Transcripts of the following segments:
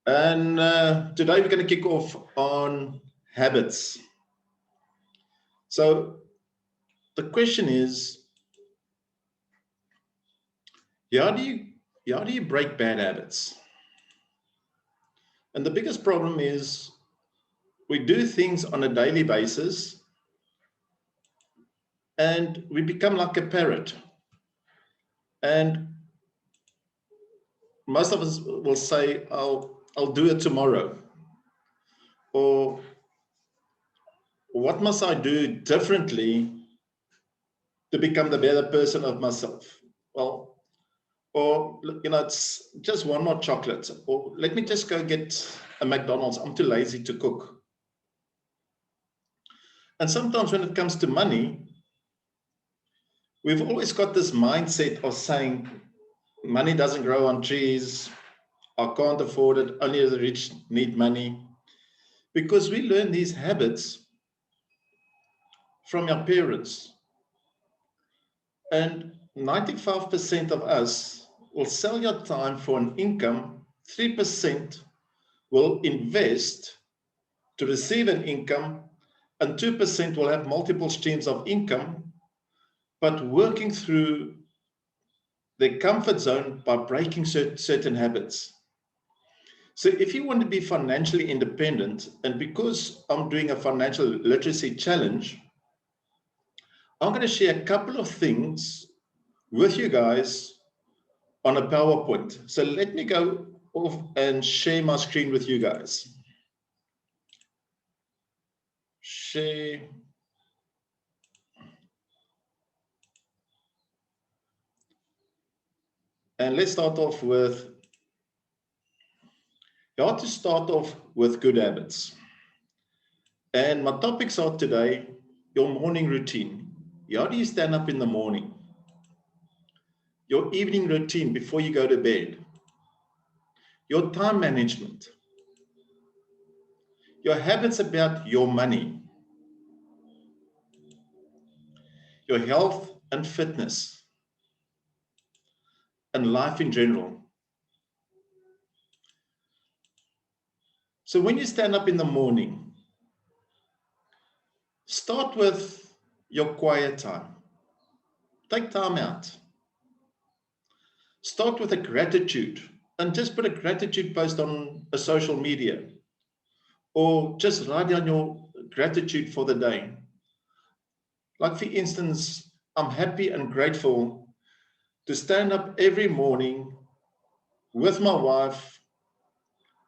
And today we're going to kick off on habits. So the question is, how do you break bad habits? And the biggest problem is we do things on a daily basis and we become like a parrot. And most of us will say, I'll do it tomorrow. Or what must I do differently to become the better person of myself? Well, or, it's just one more chocolate. Or let me just go get a McDonald's. I'm too lazy to cook. And sometimes when it comes to money, we've always got this mindset of saying, money doesn't grow on trees. I can't afford it. Only the rich need money. Because we learn these habits from our parents. And 95% of us will sell your time for an income. 3% will invest to receive an income, and 2% will have multiple streams of income, but working through their comfort zone by breaking certain habits. So if you want to be financially independent, and because I'm doing a financial literacy challenge, I'm going to share a couple of things with you guys on a PowerPoint. So let me go off and share my screen with you guys. Share. And let's start off with, you have to start off with good habits. And my topics are today, your morning routine. How do you stand up in the morning? Your evening routine before you go to bed. Your time management. Your habits about your money. Your health and fitness. And life in general. So when you stand up in the morning, start with your quiet time. Take time out. Start with a gratitude and just put a gratitude post on a social media, or just write down your gratitude for the day. Like, for instance, I'm happy and grateful to stand up every morning with my wife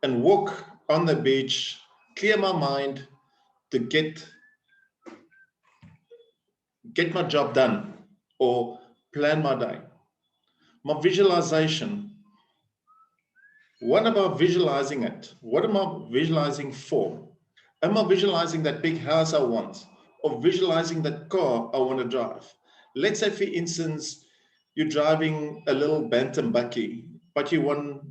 and walk on the beach, clear my mind to get my job done or plan my day. My visualization. What am I visualizing it? What am I visualizing for? Am I visualizing that big house I want, or visualizing that car I want to drive? Let's say, for instance, you're driving a little Bantam Bakkie, but you want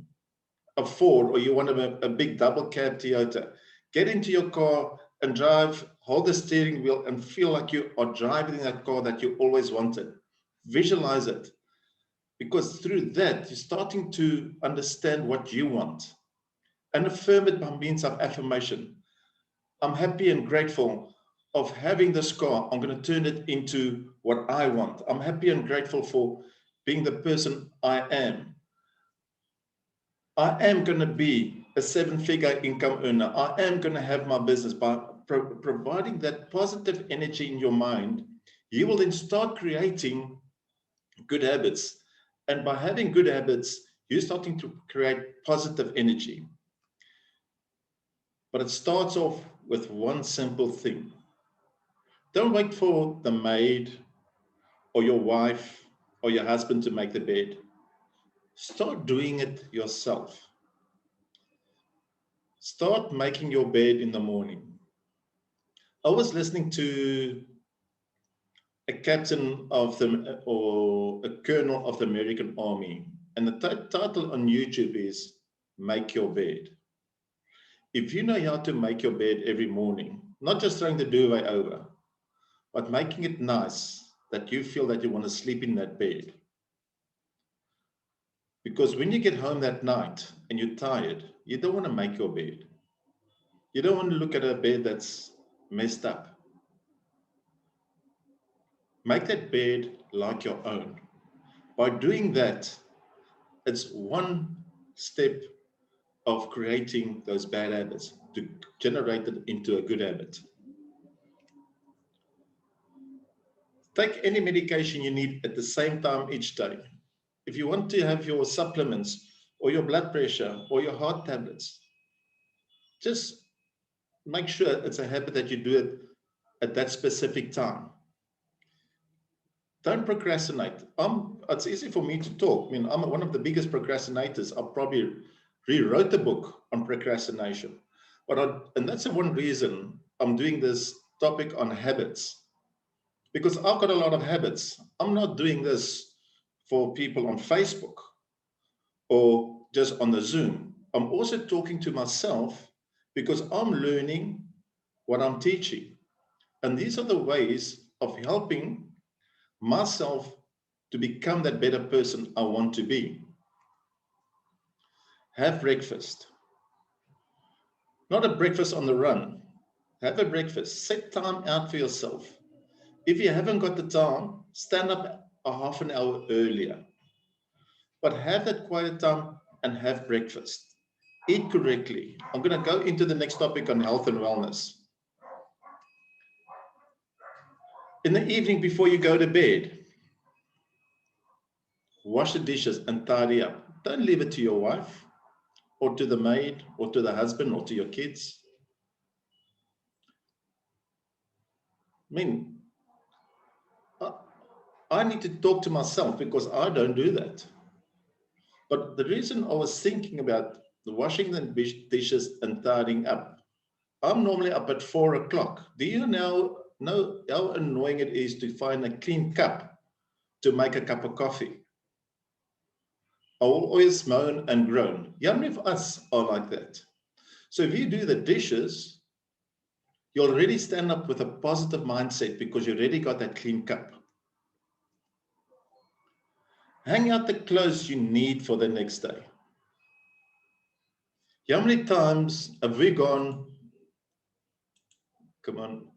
a Ford, or you want a big double cab Toyota. Get into your car and drive, hold the steering wheel and feel like you are driving that car that you always wanted. Visualize it, because through that, you're starting to understand what you want, and affirm it by means of affirmation. I'm happy and grateful of having this car. I'm going to turn it into what I want. I'm happy and grateful for being the person I am. I am going to be a 7-figure income earner. I am going to have my business. By providing that positive energy in your mind, you will then start creating good habits. And by having good habits, you're starting to create positive energy. But it starts off with one simple thing. Don't wait for the maid or your wife or your husband to make the bed. Start doing it yourself. Start making your bed in the morning. I was listening to a captain of or a colonel of the American Army, and the title on YouTube is Make Your Bed. If you know how to make your bed every morning, not just throwing the duvet over, but making it nice, that you feel that you want to sleep in that bed. Because when you get home that night and you're tired, you don't want to make your bed. You don't want to look at a bed that's messed up. Make that bed like your own. By doing that, it's one step of creating those bad habits to generate it into a good habit. Take any medication you need at the same time each day. If you want to have your supplements or your blood pressure or your heart tablets, just make sure it's a habit that you do it at that specific time. Don't procrastinate. It's easy for me to talk. I mean, I'm one of the biggest procrastinators. I probably rewrote the book on procrastination. And that's the one reason I'm doing this topic on habits, because I've got a lot of habits. I'm not doing this for people on Facebook or just on the Zoom. I'm also talking to myself because I'm learning what I'm teaching. And these are the ways of helping myself to become that better person I want to be. Have breakfast. Not a breakfast on the run. Have a breakfast. Set time out for yourself. If you haven't got the time, stand up a half an hour earlier. But have that quiet time and have breakfast. Eat correctly. I'm going to go into the next topic on health and wellness. In the evening before you go to bed, wash the dishes and tidy up. Don't leave it to your wife or to the maid or to the husband or to your kids. I mean, I need to talk to myself because I don't do that. But the reason I was thinking about the washing the dishes and tidying up, I'm normally up at 4 o'clock. Do you now know how annoying it is to find a clean cup to make a cup of coffee? I will always moan and groan. How many of us are like that? So if you do the dishes, you'll already stand up with a positive mindset because you already got that clean cup. Hang out the clothes you need for the next day. How many times have we gone, come on,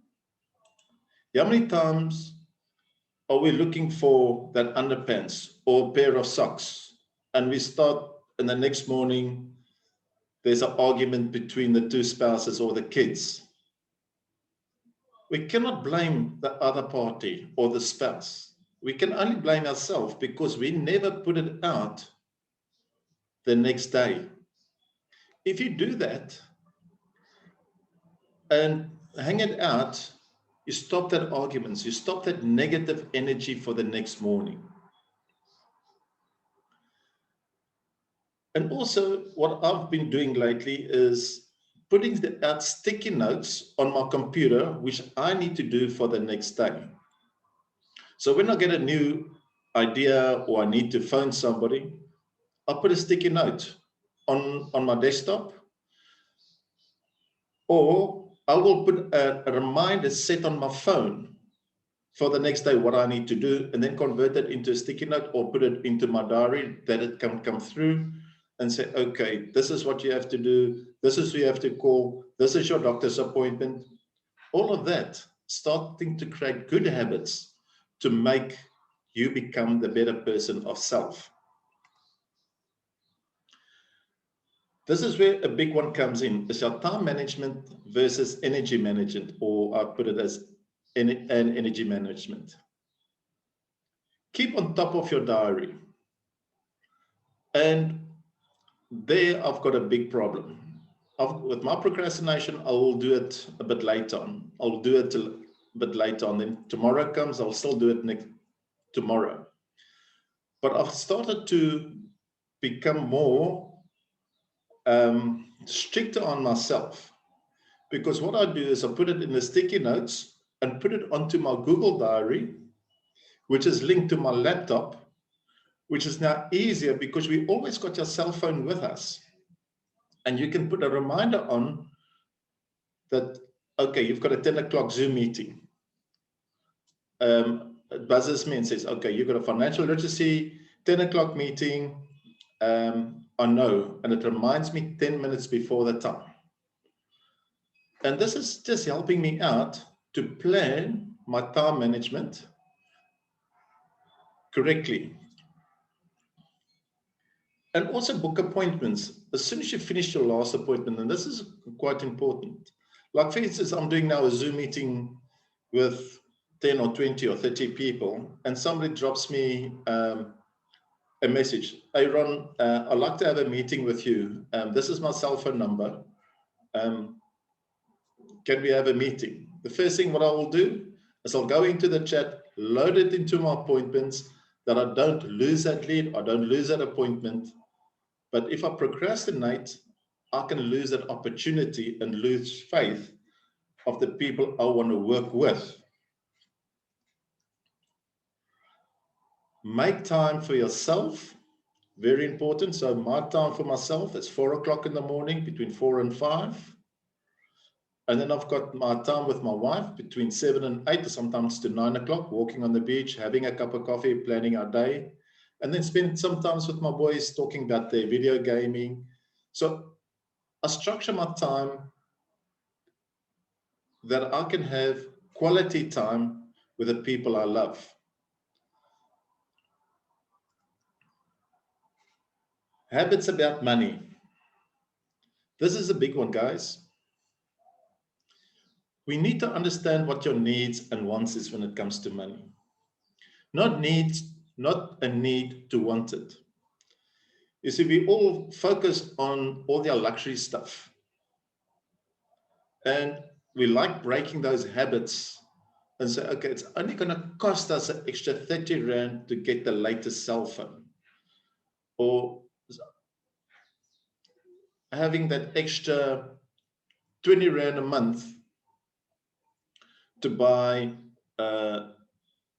how many times are we looking for that underpants or a pair of socks, and we start, and the next morning there's an argument between the two spouses or the kids? We cannot blame the other party or the spouse. We can only blame ourselves because we never put it out the next day. If you do that and hang it out, you stop that arguments, you stop that negative energy for the next morning. And also what I've been doing lately is putting out sticky notes on my computer, which I need to do for the next day. So when I get a new idea or I need to phone somebody, I'll put a sticky note on my desktop, or I will put a reminder set on my phone for the next day what I need to do, and then convert it into a sticky note or put it into my diary that it can come through and say, okay, this is what you have to do. This is who you have to call. This is your doctor's appointment. All of that, starting to create good habits to make you become the better person of self. This is where a big one comes in, is your time management versus energy management, or I put it as an energy management. Keep on top of your diary. And there I've got a big problem. With my procrastination, I will do it a bit later on. I'll do it a bit later on. Then tomorrow comes, I'll still do it tomorrow. But I've started to become more stricter on myself, because what I do is I put it in the sticky notes and put it onto my Google Diary, which is linked to my laptop, which is now easier because we always got your cell phone with us. And you can put a reminder on that, okay, you've got a 10 o'clock Zoom meeting. It buzzes me and says, okay, you've got a financial literacy 10 o'clock meeting. I know, and it reminds me 10 minutes before the time. And this is just helping me out to plan my time management correctly. And also book appointments as soon as you finish your last appointment. And this is quite important. Like, for instance, I'm doing now a Zoom meeting with 10 or 20 or 30 people, and somebody drops me a message. Hey, Ron, I'd like to have a meeting with you. This is my cell phone number. Can we have a meeting? The first thing what I will do is I'll go into the chat, load it into my appointments, that I don't lose that lead, I don't lose that appointment. But if I procrastinate, I can lose that opportunity and lose faith of the people I want to work with. Make time for yourself, very important. So my time for myself is 4 o'clock in the morning, between 4 and 5. And then I've got my time with my wife between 7 and 8, or sometimes to 9 o'clock, walking on the beach, having a cup of coffee, planning our day. And then spend some time with my boys talking about their video gaming. So I structure my time that I can have quality time with the people I love. Habits about money. This is a big one, guys. We need to understand what your needs and wants is when it comes to money. Not a need to want it. You see, we all focus on all their luxury stuff. And we like breaking those habits and say, okay, it's only going to cost us an extra 30 Rand to get the latest cell phone. Or having that extra 20 Rand a month to buy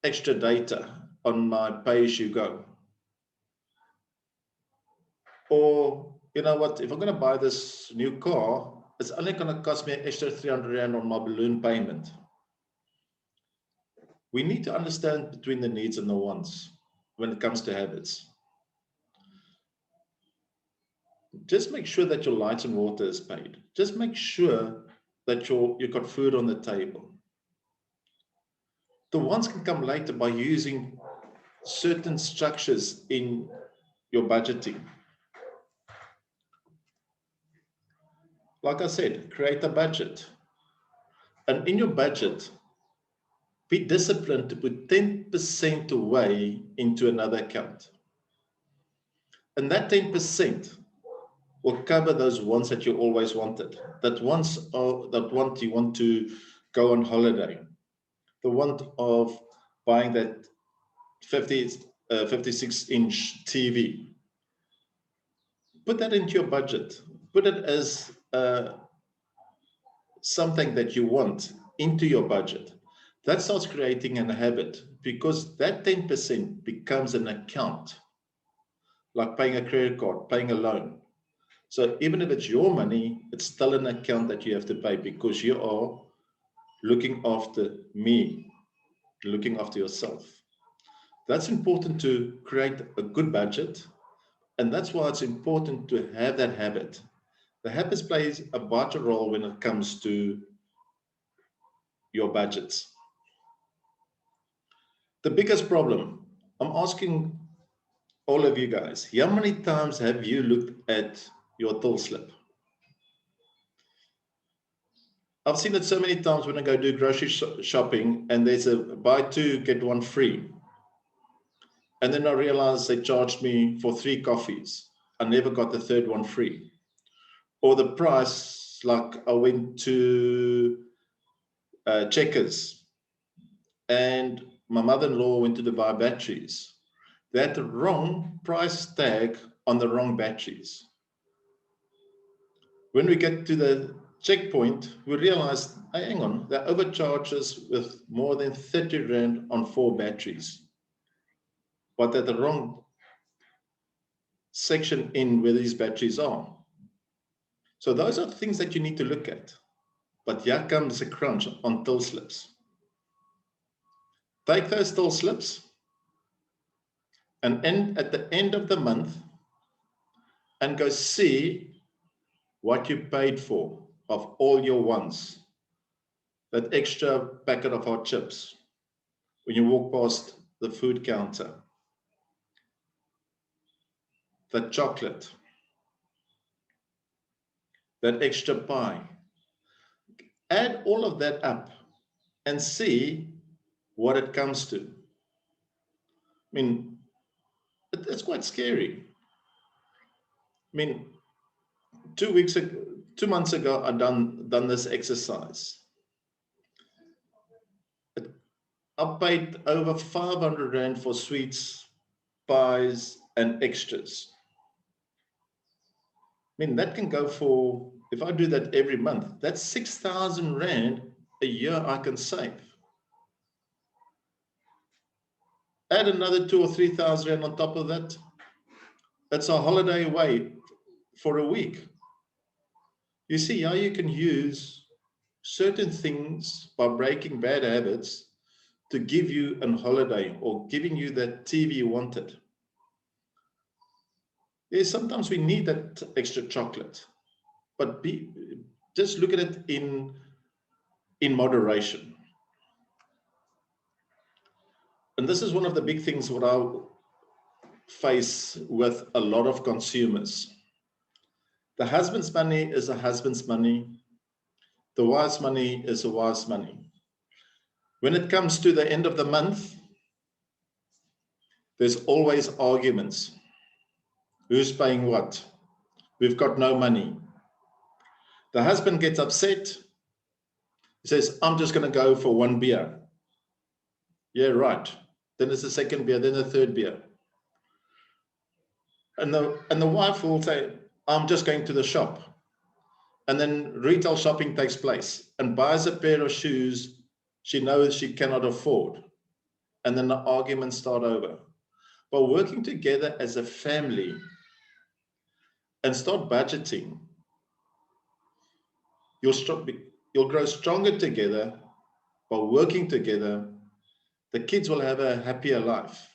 extra data on my pay-as-you-go. Or, you know what, if I'm going to buy this new car, it's only going to cost me an extra 300 Rand on my balloon payment. We need to understand between the needs and the wants when it comes to habits. Just make sure that your lights and water is paid. Just make sure that you've got food on the table. The wants can come later by using certain structures in your budgeting. Like I said, create a budget. And in your budget, be disciplined to put 10% away into another account. And that 10% will cover those wants that you always wanted. That want you want to go on holiday. The want of buying that 56-inch TV. Put that into your budget. Put it as something that you want into your budget. That starts creating a habit, because that 10% becomes an account, like paying a credit card, paying a loan. So even if it's your money, it's still an account that you have to pay, because you are looking after me, looking after yourself. That's important to create a good budget. And that's why it's important to have that habit. The habits plays a vital role when it comes to your budgets. The biggest problem, I'm asking all of you guys, how many times have you looked at your till slip? I've seen it so many times when I go do grocery shopping and there's a buy two, get one free. And then I realized they charged me for 3 coffees. I never got the third one free. Or the price, like I went to Checkers and my mother-in-law went to buy batteries. They had the wrong price tag on the wrong batteries. When we get to the checkpoint, we realized, hey, hang on, they overcharged us with more than 30 Rand on 4 batteries. But at the wrong section in where these batteries are. So those are the things that you need to look at. But here comes a crunch on till slips. Take those till slips and end at the end of the month and go see what you paid for of all your wants. That extra packet of hot chips when you walk past the food counter, that chocolate, that extra pie. Add all of that up and see what it comes to. I mean, it's quite scary. I mean, 2 months ago, I done this exercise. I paid over 500 Rand for sweets, pies, and extras. I mean, that can go for, if I do that every month, that's 6,000 Rand a year I can save. Add another 2,000 or 3,000 Rand on top of that. That's a holiday away for a week. You see how you can use certain things by breaking bad habits to give you a holiday or giving you that TV you wanted. Yes, sometimes we need that extra chocolate, but just look at it in moderation. And this is one of the big things what I face with a lot of consumers. The husband's money is a husband's money. The wife's money is a wife's money. When it comes to the end of the month, there's always arguments. Who's paying what? We've got no money. The husband gets upset. He says, I'm just going to go for one beer. Yeah, right. Then it's the second beer, then the third beer. And the wife will say, I'm just going to the shop. And then retail shopping takes place and buys a pair of shoes she knows she cannot afford. And then the arguments start over. But working together as a family and start budgeting, you'll grow stronger together. By working together, the kids will have a happier life.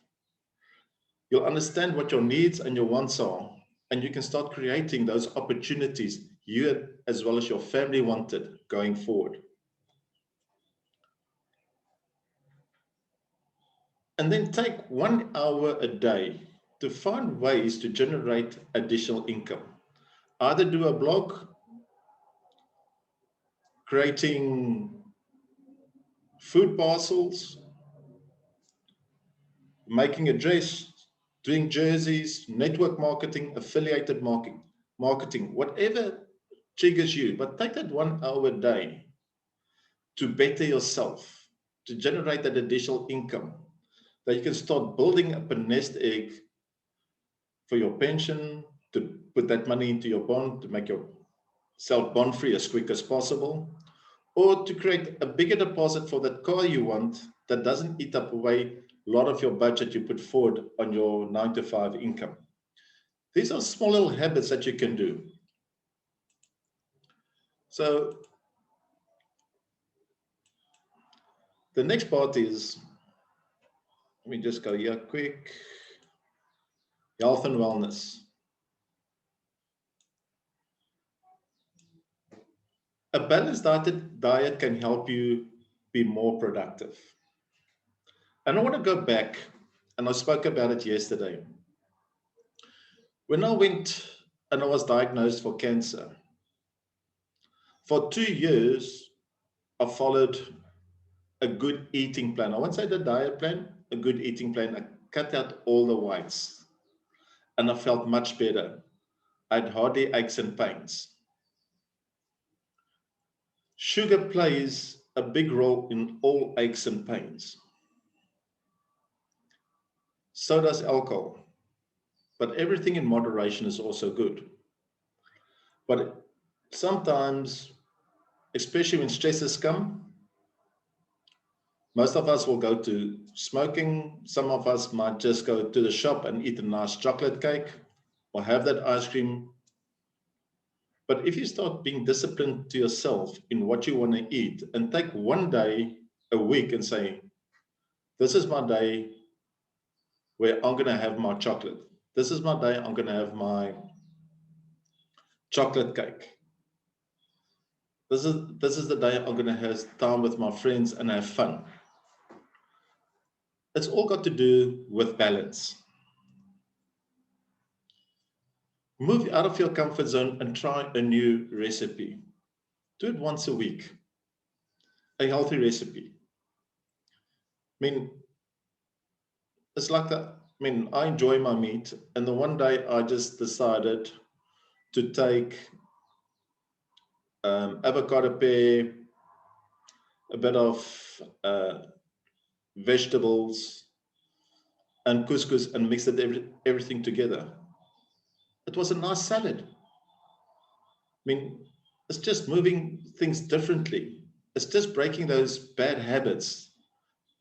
You'll understand what your needs and your wants are, and you can start creating those opportunities you as well as your family wanted going forward. And then take 1 hour a day to find ways to generate additional income. Either do a blog, creating food parcels, making a dress, doing jerseys, network marketing, affiliated marketing, whatever triggers you, but take that 1 hour a day to better yourself, to generate that additional income, that you can start building up a nest egg for your pension, to put that money into your bond, to make yourself bond free as quick as possible, or to create a bigger deposit for that car you want that doesn't eat up away a lot of your budget you put forward on your 9-to-5 income. These are small little habits that you can do. So the next part is, let me just go here quick, health and wellness. A balanced diet can help you be more productive. And I want to go back, and I spoke about it yesterday. When I went and I was diagnosed for cancer, for 2 years, I followed a good eating plan. I won't say the diet plan, a good eating plan. I cut out all the whites and I felt much better. I had hardly aches and pains. Sugar plays a big role in all aches and pains. So does alcohol. But everything in moderation is also good. But sometimes, especially when stresses come, most of us will go to smoking. Some of us might just go to the shop and eat a nice chocolate cake or have that ice cream. But if you start being disciplined to yourself in what you want to eat and take one day a week and say, this is my day where I'm going to have my chocolate. This is my day I'm going to have my chocolate cake. This is the day I'm going to have time with my friends and have fun. It's all got to do with balance. Move out of your comfort zone and try a new recipe. Do it once a week. A healthy recipe. I mean, it's like that. I mean, I enjoy my meat, and the one day I just decided to take avocado pear, a bit of vegetables, and couscous, and mix everything together. It was a nice salad. I mean, it's just moving things differently. It's just breaking those bad habits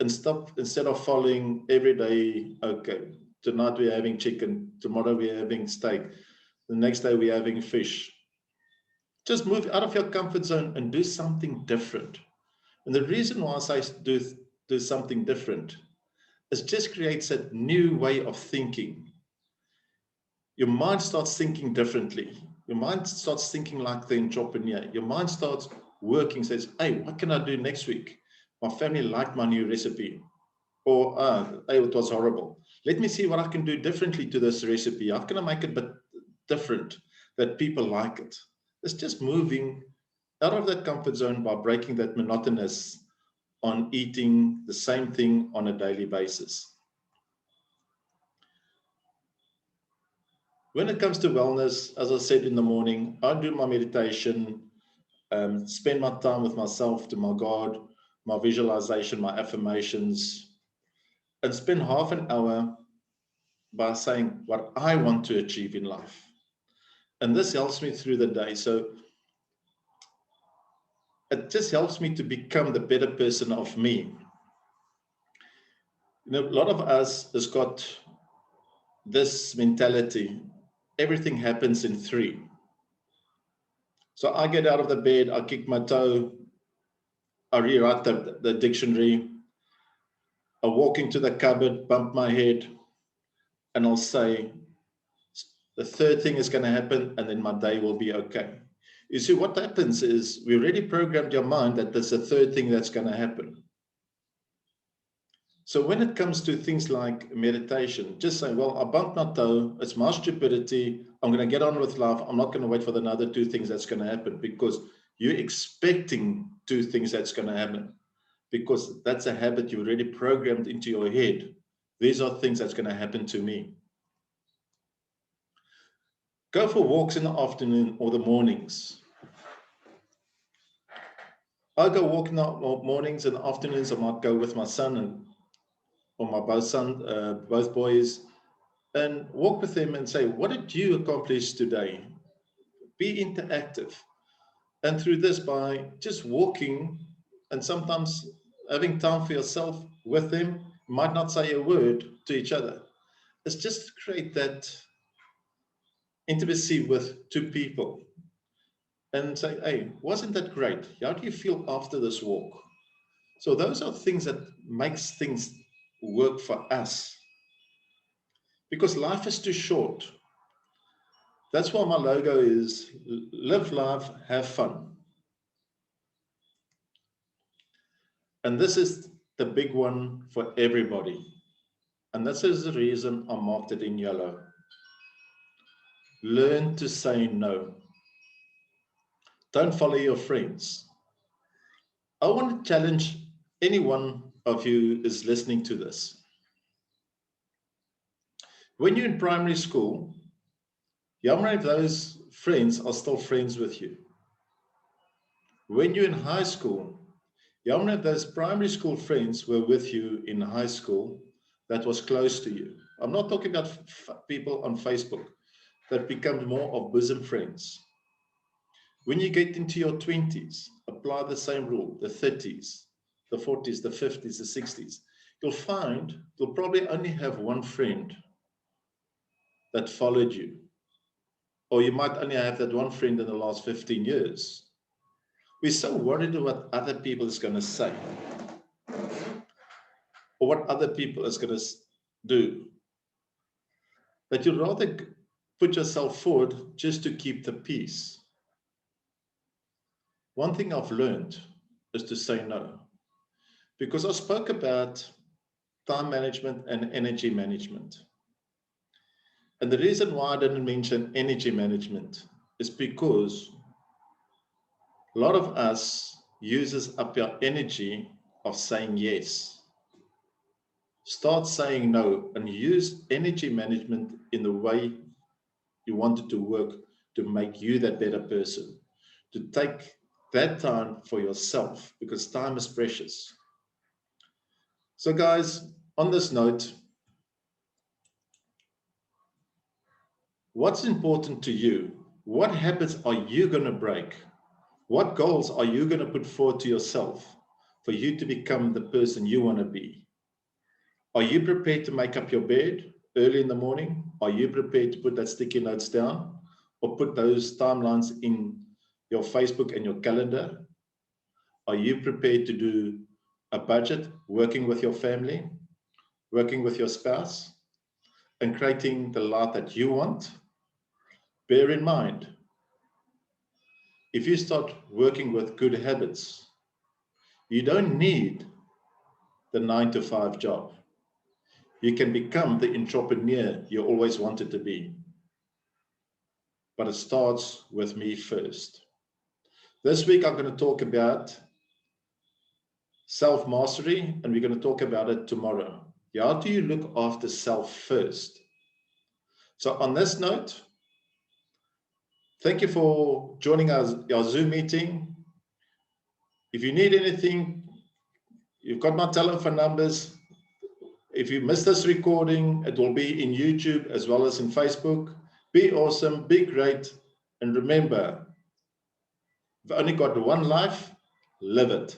and instead of following every day, okay, tonight we're having chicken, tomorrow we're having steak, the next day we're having fish. Just move out of your comfort zone and do something different. And the reason why I say do something different is just creates a new way of thinking. Your mind starts thinking differently. Your mind starts thinking like the entrepreneur. Your mind starts working, says, hey, what can I do next week? My family liked my new recipe. Or, hey, it was horrible. Let me see what I can do differently to this recipe. How can I make it a bit different that people like it? It's just moving out of that comfort zone by breaking that monotonous on eating the same thing on a daily basis. When it comes to wellness, as I said in the morning, I do my meditation, spend my time with myself, to my God, my visualization, my affirmations, and spend half an hour by saying what I want to achieve in life. And this helps me through the day. So it just helps me to become the better person of me. You know, a lot of us has got this mentality. Everything happens in three. So I get out of the bed, I kick my toe, I rewrite the dictionary, I walk into the cupboard, bump my head, and I'll say, the third thing is going to happen, and then my day will be okay. You see, what happens is we already programmed your mind that there's a third thing that's going to happen. So when it comes to things like meditation, just say, well, I bumped my toe, it's my stupidity, I'm going to get on with life, I'm not going to wait for the other two things that's going to happen, because you're expecting two things that's going to happen, because that's a habit you already programmed into your head. These are things that's going to happen to me. Go for walks in the afternoon or the mornings. I go walk in the mornings, and afternoons I might go with my son or my both boys, and walk with them and say, what did you accomplish today? Be interactive. And through this, by just walking and sometimes having time for yourself with them, you might not say a word to each other. It's just to create that intimacy with two people and say, hey, wasn't that great? How do you feel after this walk? So those are things that makes things work for us, because life is too short. That's why my logo is live life, have fun. And this is the big one for everybody. And this is the reason I marked it in yellow. Learn to say no. Don't follow your friends. I want to challenge any one of you who is listening to this. When you're in primary school, how many of those friends are still friends with you? When you're in high school, how many of those primary school friends were with you in high school that was close to you? I'm not talking about people on Facebook that become more of bosom friends. When you get into your 20s, apply the same rule, the 30s, the 40s, the 50s, the 60s. You'll find you'll probably only have one friend that followed you. Or you might only have that one friend in the last 15 years. We're so worried about what other people is going to say or what other people is going to do that you'd rather put yourself forward just to keep the peace. One thing I've learned is to say no, because I spoke about time management and energy management. And the reason why I didn't mention energy management is because a lot of us uses up our energy of saying yes. Start saying no and use energy management in the way you want it to work to make you that better person, to take that time for yourself, because time is precious. So guys, on this note, what's important to you? What habits are you going to break? What goals are you going to put forward to yourself for you to become the person you want to be? Are you prepared to make up your bed early in the morning? Are you prepared to put that sticky notes down or put those timelines in your Facebook and your calendar? Are you prepared to do a budget, working with your family, working with your spouse, and creating the life that you want? Bear in mind, if you start working with good habits, you don't need the 9-to-5 job. You can become the entrepreneur you always wanted to be. But it starts with me first. This week, I'm going to talk about self-mastery, and we're going to talk about it tomorrow. How do you look after self first? So on this note, thank you for joining our Zoom meeting. If you need anything, you've got my telephone numbers. If you missed this recording, it will be in YouTube as well as in Facebook. Be awesome, be great, and remember, you've only got one life, live it.